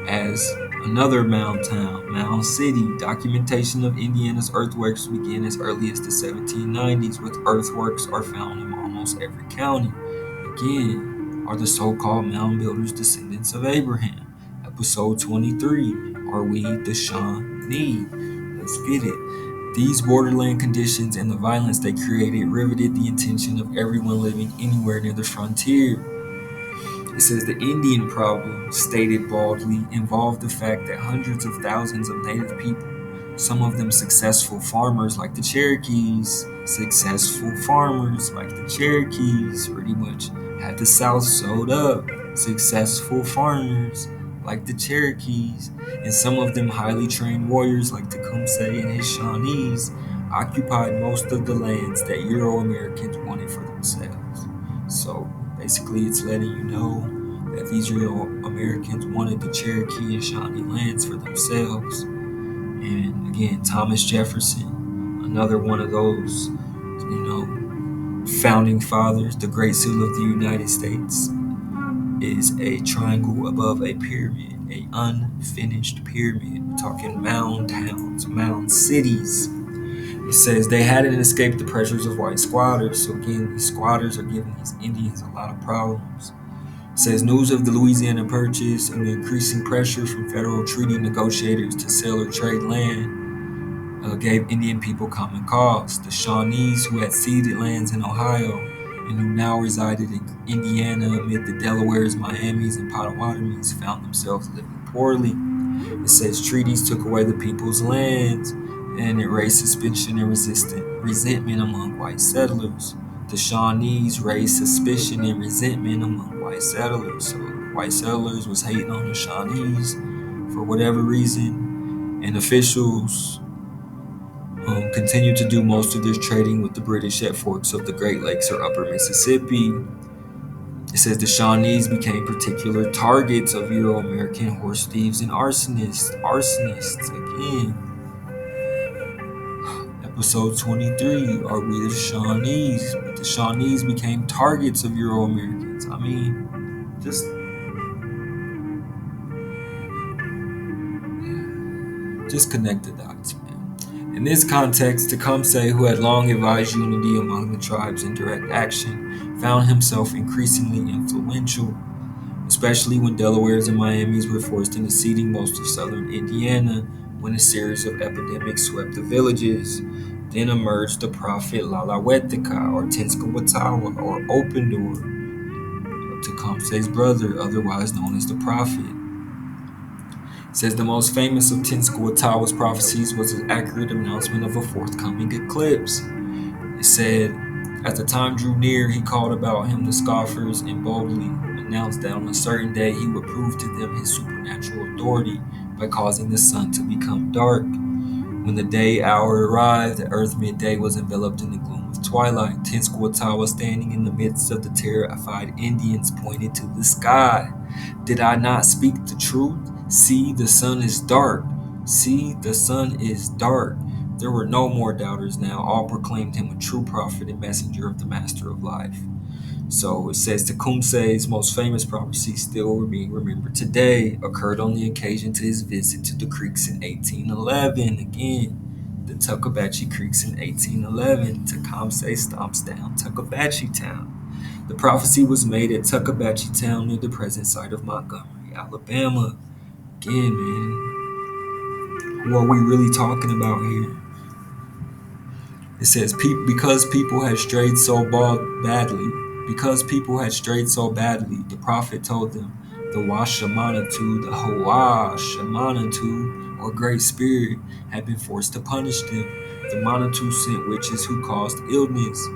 as another mound town, Mound City. Documentation of Indiana's earthworks began as early as the 1790s, with earthworks are found in almost every county. Again, are the so-called mound builders descendants of Abraham? Episode 23, are we the Shawnee? Let's get it. These borderland conditions and the violence they created riveted the attention of everyone living anywhere near the frontier. It says the Indian problem, stated baldly, involved the fact that hundreds of thousands of native people, some of them successful farmers like the Cherokees, pretty much had the South sewed up. Successful farmers like the Cherokees, and some of them highly trained warriors like Tecumseh and his Shawnees, occupied most of the lands that Euro-Americans wanted for themselves. So basically, it's letting you know that these Euro-Americans wanted the Cherokee and Shawnee lands for themselves. And again, Thomas Jefferson, another one of those, founding fathers, the Great Seal of the United States is a triangle above a pyramid, a unfinished pyramid. We're talking mound towns, mound cities. It says they hadn't escaped the pressures of white squatters. So again, these squatters are giving these Indians a lot of problems. It says news of the Louisiana Purchase and the increasing pressure from federal treaty negotiators to sell or trade land gave Indian people common cause. The Shawnees, who had ceded lands in Ohio and who now resided in Indiana amid the Delawares, Miamis, and Potawatomis, found themselves living poorly. It says treaties took away the people's lands and it raised suspicion and resentment among white settlers. The Shawnees raised suspicion and resentment among white settlers. So white settlers was hating on the Shawnees for whatever reason, and officials continued to do most of this trading with the British at forks of the Great Lakes or Upper Mississippi. It says the Shawnees became particular targets of Euro-American horse thieves and arsonists. Again. Episode 23, are we the Shawnees? But the Shawnees became targets of Euro-Americans. I mean, just connect the dots, man. In this context, Tecumseh, who had long advised unity among the tribes in direct action, found himself increasingly influential, especially when Delawares and Miamis were forced into ceding most of southern Indiana when a series of epidemics swept the villages. Then emerged the prophet Lalawetika or Tenskwatawa or Open Door, Tecumseh's brother, otherwise known as the prophet. It says the most famous of Tenskwatawa's prophecies was his accurate announcement of a forthcoming eclipse. It said, as the time drew near, he called about him the scoffers and boldly announced that on a certain day he would prove to them his supernatural authority by causing the sun to become dark. When the day hour arrived, the earth midday was enveloped in the gloom of twilight. Tenskwatawa, standing in the midst of the terrified Indians, pointed to the sky. Did I not speak the truth? See, the sun is dark. See, the sun is dark. There were no more doubters now. All proclaimed him a true prophet and messenger of the Master of Life. So it says Tecumseh's most famous prophecy, still being remembered today, occurred on the occasion to his visit to the Creeks in 1811. Again, the Tuckabatchie Creeks in 1811. Tecumseh stomps down Tuckabatchie Town. The prophecy was made at Tuckabatchie Town near the present site of Montgomery, Alabama. Again, man, who are we really talking about here? It says, because people had strayed so badly, the prophet told them, the Washamanatu, the Hawa Shamanatu, or Great Spirit, had been forced to punish them. The Manitou sent witches who caused illness,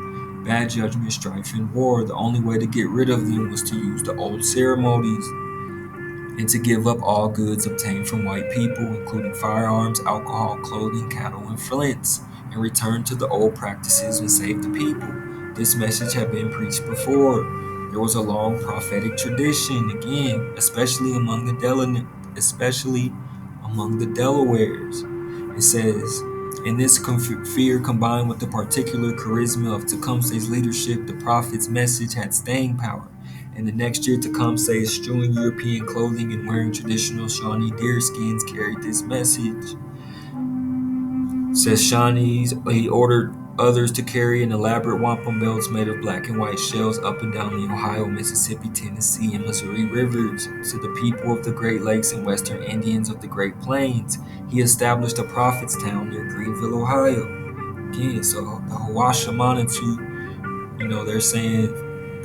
bad judgment, strife, and war. The only way to get rid of them was to use the old ceremonies and to give up all goods obtained from white people, including firearms, alcohol, clothing, cattle, and flints, and return to the old practices and save the people. This message had been preached before. There was a long prophetic tradition, again, especially among the Delawares. It says, in this fear combined with the particular charisma of Tecumseh's leadership, the prophet's message had staying power. And the next year Tecumseh, eschewing European clothing and wearing traditional Shawnee deer skins, carried this message. Says Shawnees, he ordered others to carry an elaborate wampum belts made of black and white shells up and down the Ohio, Mississippi, Tennessee, and Missouri rivers. To the people of the Great Lakes and Western Indians of the Great Plains, he established a prophet's town near Greenville, Ohio. Again, so the Hawashamanatu, they're saying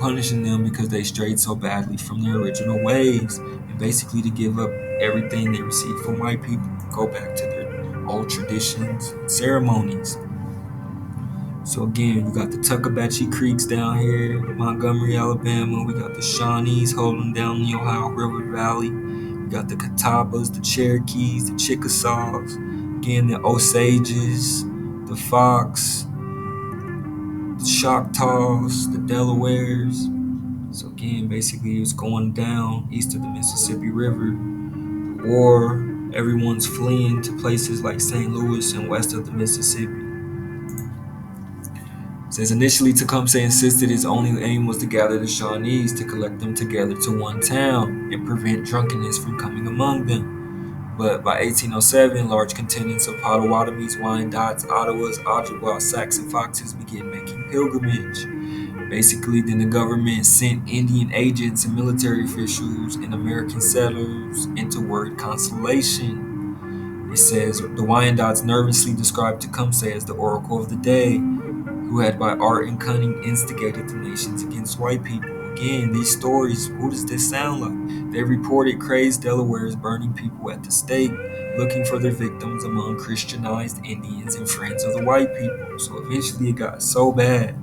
punishing them because they strayed so badly from their original ways, and basically to give up everything they received from white people, go back to their old traditions, ceremonies. So again, we got the Tuckabatchee Creeks down here in Montgomery, Alabama. We got the Shawnees holding down the Ohio River Valley. We got the Catawbas, the Cherokees, the Chickasaws. Again, the Osages, the Fox, the Choctaws, the Delawares. So again, basically it was going down east of the Mississippi River. The war, everyone's fleeing to places like St. Louis and west of the Mississippi. It says initially Tecumseh insisted his only aim was to gather the Shawnees to collect them together to one town and prevent drunkenness from coming among them. But by 1807, large contingents of Potawatomis, Wyandots, Ottawas, Ojibwas, Sacs, and Foxes began making pilgrimage. Basically, then the government sent Indian agents and military officials and American settlers into word consolation. It says the Wyandots nervously described Tecumseh as the oracle of the day, who had by art and cunning instigated the nations against white people. Again, these stories, who does this sound like? They reported crazed Delawares burning people at the stake, looking for their victims among Christianized Indians and friends of the white people. So eventually it got so bad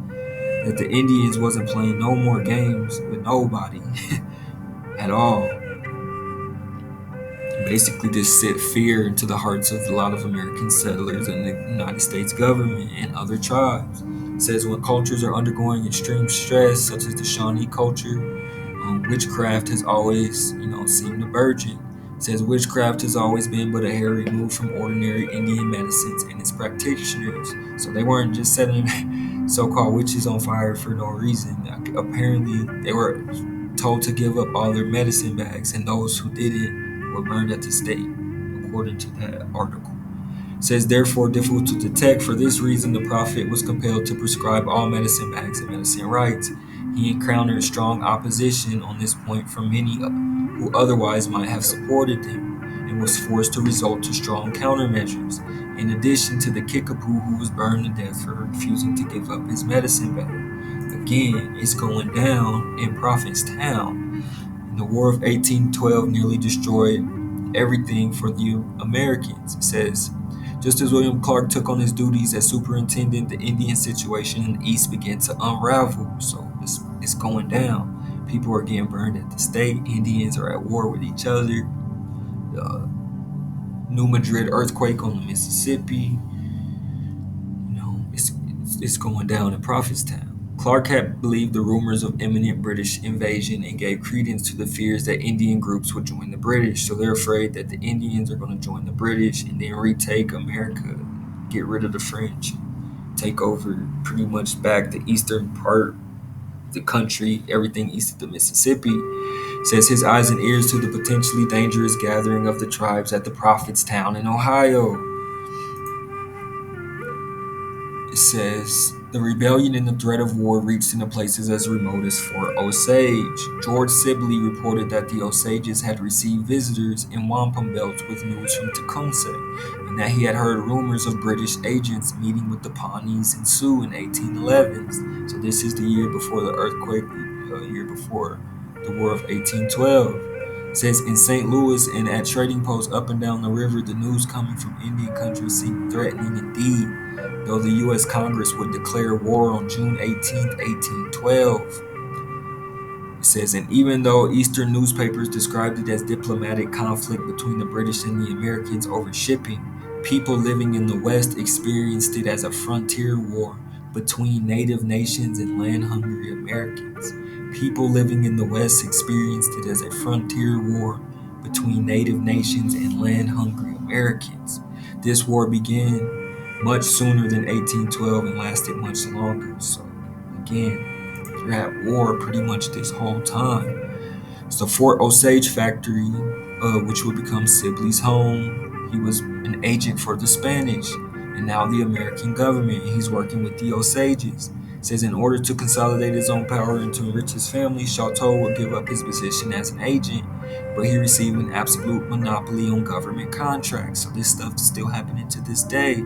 that the Indians wasn't playing no more games with nobody at all. Basically just set fear into the hearts of a lot of American settlers and the United States government and other tribes. It says when cultures are undergoing extreme stress, such as the Shawnee culture, witchcraft has always, seemed to burgeon. It says witchcraft has always been but a hair removed from ordinary Indian medicines and its practitioners. So they weren't just setting so-called witches on fire for no reason. Apparently, they were told to give up all their medicine bags, and those who didn't were burned at the stake, according to that article. It says, therefore, difficult to detect. For this reason, the prophet was compelled to prescribe all medicine bags and medicine rites. He encountered strong opposition on this point from many who otherwise might have supported him, and was forced to resort to strong countermeasures, in addition to the Kickapoo who was burned to death for refusing to give up his medicine bag. Again, it's going down in Prophet's Town. The War of 1812 nearly destroyed everything for the Americans. It says, just as William Clark took on his duties as superintendent, the Indian situation in the East began to unravel. So it's going down. People are getting burned at the stake. Indians are at war with each other. The New Madrid earthquake on the Mississippi. It's going down in Prophetstown. Clark had believed the rumors of imminent British invasion and gave credence to the fears that Indian groups would join the British. So they're afraid that the Indians are going to join the British and then retake America, get rid of the French, take over pretty much back the eastern part of the country, everything east of the Mississippi. Says his eyes and ears to the potentially dangerous gathering of the tribes at the Prophet's Town in Ohio. It says the rebellion and the threat of war reached into places as remote as Fort Osage. George Sibley reported that the Osages had received visitors in wampum belts with news from Tecumseh, and that he had heard rumors of British agents meeting with the Pawnees and Sioux in 1811. So this is the year before the earthquake, year before the War of 1812. It says in St. Louis and at trading posts up and down the river, the news coming from Indian country seemed threatening indeed, though the U.S. Congress would declare war on June 18, 1812. It says, and even though Eastern newspapers described it as diplomatic conflict between the British and the Americans over shipping, people living in the West experienced it as a frontier war between native nations and land-hungry Americans. People living in the West experienced it as a frontier war between native nations and land-hungry Americans. This war began much sooner than 1812 and lasted much longer. So, again, They're at war pretty much this whole time. It's the Fort Osage factory, which would become Sibley's home. He was an agent for the Spanish and now the American government. He's working with the Osages. It says in order to consolidate his own power and to enrich his family, Chateau would give up his position as an agent, but he received an absolute monopoly on government contracts. So this stuff is still happening to this day.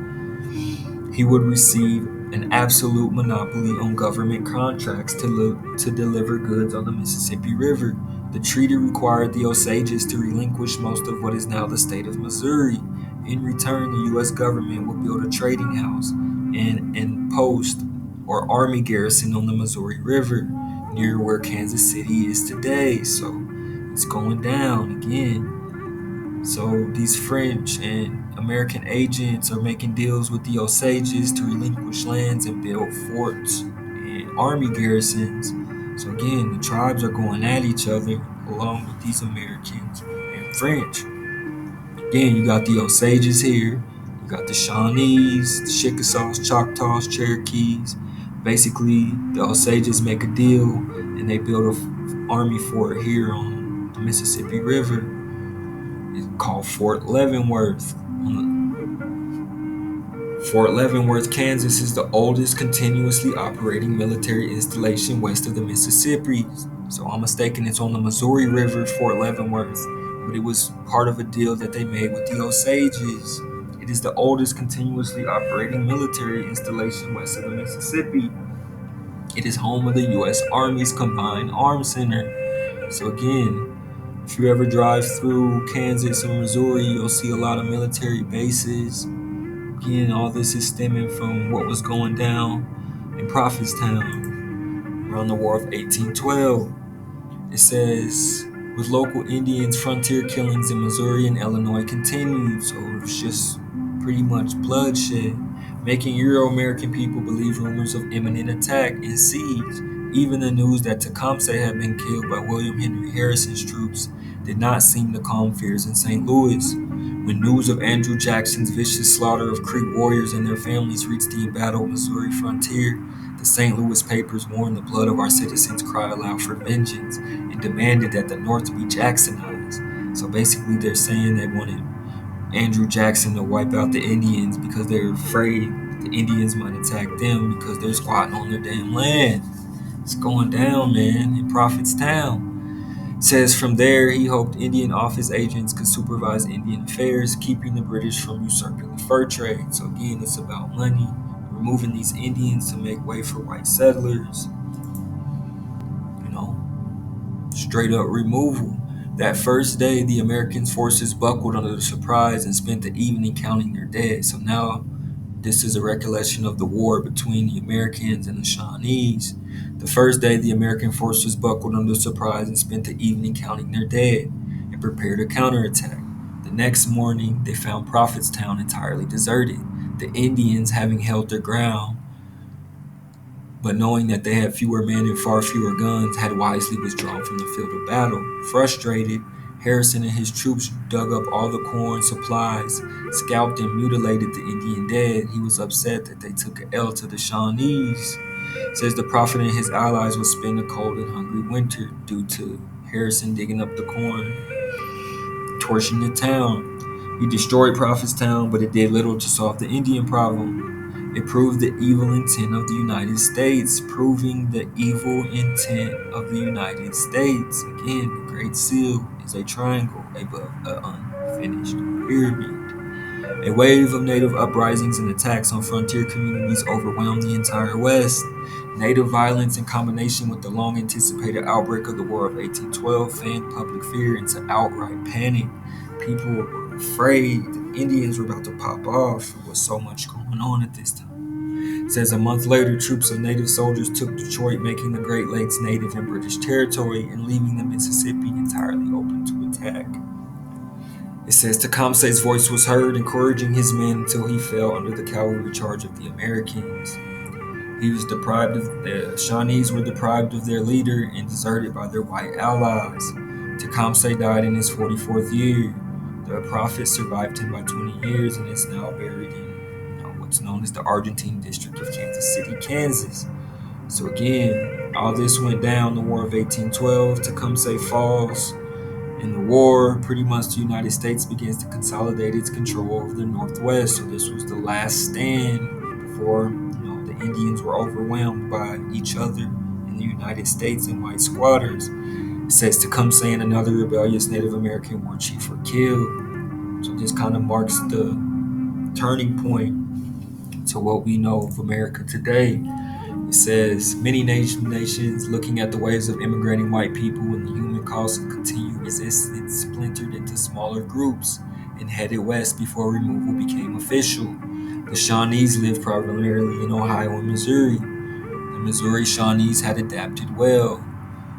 He would receive an absolute monopoly on government contracts to deliver goods on the Mississippi River. The treaty required the Osages to relinquish most of what is now the state of Missouri. In return, the U.S. government would build a trading house and post or army garrison on the Missouri River near where Kansas City is today. So it's going down again. So these French and American agents are making deals with the Osages to relinquish lands and build forts and army garrisons. So again, the tribes are going at each other along with these Americans and French. Again, you got the Osages here, you got the Shawnees, the Chickasaws, Choctaws, Cherokees. Basically, the Osages make a deal and they build an army fort here on the Mississippi River. It's called Fort Leavenworth. Fort Leavenworth, Kansas is the oldest continuously operating military installation west of the Mississippi. So I'm mistaken, it's on the Missouri River, Fort Leavenworth, but it was part of a deal that they made with the Osages. It is the oldest continuously operating military installation west of the Mississippi. It is home of the U.S. Army's Combined Arms Center. So again, if you ever drive through Kansas or Missouri, you'll see a lot of military bases. Again, all this is stemming from what was going down in Prophetstown around the War of 1812. It says, with local Indians, frontier killings in Missouri and Illinois continued. So it's just pretty much bloodshed, making Euro-American people believe rumors of imminent attack and siege. Even the news that Tecumseh had been killed by William Henry Harrison's troops did not seem to calm fears in St. Louis. When news of Andrew Jackson's vicious slaughter of Creek warriors and their families reached the embattled Missouri frontier, the St. Louis papers warned the blood of our citizens cry aloud for vengeance and demanded that the North be Jacksonized. So basically they're saying they wanted Andrew Jackson to wipe out the Indians because they're afraid the Indians might attack them because they're squatting on their damn land. It's going down, man, in Prophetstown. It says from there, he hoped Indian office agents could supervise Indian affairs, keeping the British from usurping the fur trade. So again, it's about money, removing these Indians to make way for white settlers. You know, straight up removal. That first day, the American forces buckled under the surprise and spent the evening counting their dead. So now, this is a recollection of the war between the Americans and the Shawnees. The first day, the American forces buckled under surprise and spent the evening counting their dead and prepared a counterattack. The next morning, they found Prophetstown entirely deserted, the Indians having held their ground, but knowing that they had fewer men and far fewer guns, had wisely withdrawn from the field of battle. Frustrated, Harrison and his troops dug up all the corn supplies, scalped and mutilated the Indian dead. He was upset that they took an L to the Shawnees. Says the prophet and his allies would spend a cold and hungry winter due to Harrison digging up the corn, torching the town. He destroyed Prophetstown, but it did little to solve the Indian problem. It proved the evil intent of the United States, proving the evil intent of the United States. Again, the Great Seal is a triangle above an unfinished pyramid. A wave of native uprisings and attacks on frontier communities overwhelmed the entire West. Native violence in combination with the long-anticipated outbreak of the War of 1812 fanned public fear into outright panic. People were afraid the Indians were about to pop off. There was so much going on at this time. It says a month later, troops of native soldiers took Detroit, making the Great Lakes native and British territory and leaving the Mississippi entirely open to attack. It says Tecumseh's voice was heard, encouraging his men until he fell under the cavalry charge of the Americans. The Shawnees were deprived of their leader and deserted by their white allies. Tecumseh died in his 44th year. The prophet survived him by 20 years and is now buried in what's known as the Argentine district of Kansas City, Kansas. So again, all this went down the War of 1812. Tecumseh falls. In the war, pretty much the United States begins to consolidate its control over the Northwest. So this was the last stand before the Indians were overwhelmed by each other in the United States and white squatters. It says Tecumseh and another rebellious Native American war chief were killed. So this kind of marks the turning point to what we know of America today. It says many nations looking at the waves of immigrating white people and the human cost of continued resistance splintered into smaller groups and headed west before removal became official. The Shawnees lived primarily in Ohio and Missouri. The Missouri Shawnees had adapted well.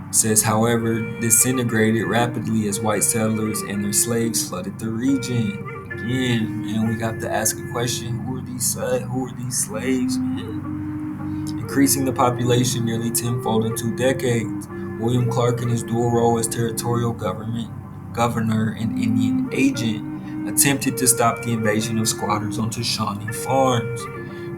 It says, however, disintegrated rapidly as white settlers and their slaves flooded the region. Again, man, we got to ask a question: who are these slaves, man? Increasing the population nearly tenfold in 2 decades. William Clark, in his dual role as territorial governor and Indian agent, attempted to stop the invasion of squatters onto Shawnee farms.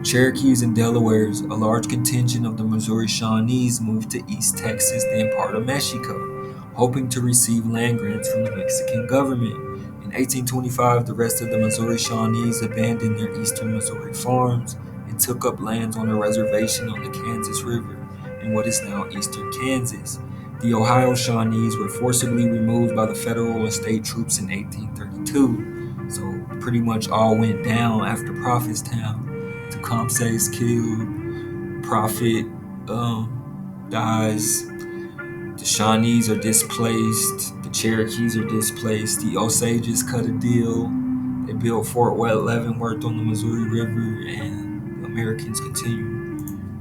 Cherokees and Delawares, a large contingent of the Missouri Shawnees, moved to East Texas, then part of Mexico, hoping to receive land grants from the Mexican government. In 1825, the rest of the Missouri Shawnees abandoned their eastern Missouri farms and took up lands on a reservation on the Kansas River in what is now eastern Kansas. The Ohio Shawnees were forcibly removed by the federal and state troops in 1832. So pretty much all went down after Prophetstown. Tecumseh is killed. Prophet dies. The Shawnees are displaced. The Cherokees are displaced. The Osages cut a deal. They built Fort Leavenworth on the Missouri River, and the Americans continue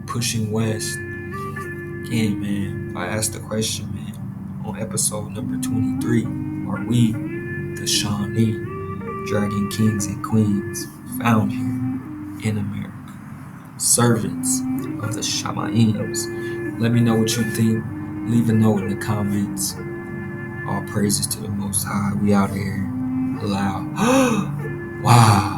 pushing west. Again, man, I asked the question, man, on episode number 23, are we the Shawnee, dragon kings and queens, found here in America? Servants of the Shamaims. Let me know what you think. Leave a note in the comments. All praises to the Most High. We out here. Allow. Wow.